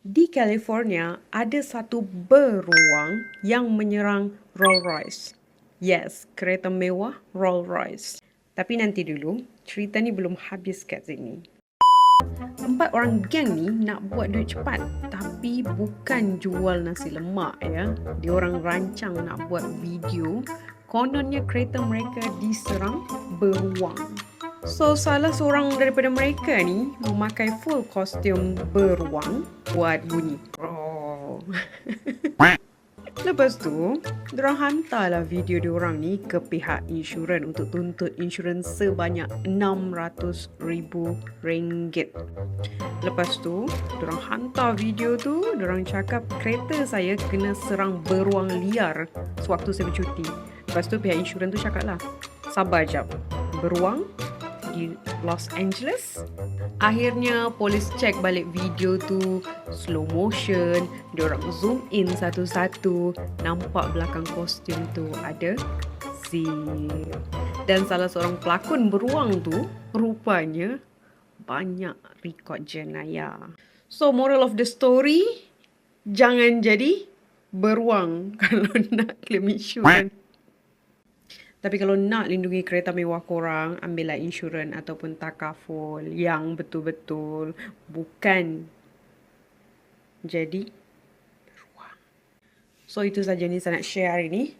Di California, ada satu beruang yang menyerang Rolls-Royce. Yes, kereta mewah Rolls-Royce. Tapi nanti dulu, cerita ni belum habis kat sini. 4 orang geng ni nak buat duit cepat, tapi bukan jual nasi lemak ya. Diorang rancang nak buat video, kononnya kereta mereka diserang beruang. So, salah seorang daripada mereka ni memakai full kostum beruang buat bunyi. Oh. Lepas tu, diorang hantarlah video diorang ni ke pihak insurans untuk tuntut insurans sebanyak RM600,000. Lepas tu, diorang hantar video tu, diorang cakap kereta saya kena serang beruang liar sewaktu saya bercuti. Lepas tu pihak insurans tu cakap lah, sabar jap, beruang di Los Angeles. Akhirnya polis cek balik video tu, slow motion, diorang zoom in satu-satu, nampak belakang kostum tu ada zip. Dan salah seorang pelakon beruang tu rupanya banyak rekod jenayah. So moral of the story, jangan jadi beruang kalau nak claim insurans. Tapi kalau nak lindungi kereta mewah korang, ambillah insurans ataupun takaful yang betul-betul, bukan jadi beruang. So itu saja Nisa nak share hari ni.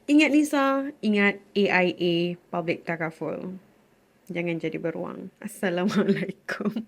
Ingat Nisa, ingat AIA Public Takaful. Jangan jadi beruang. Assalamualaikum.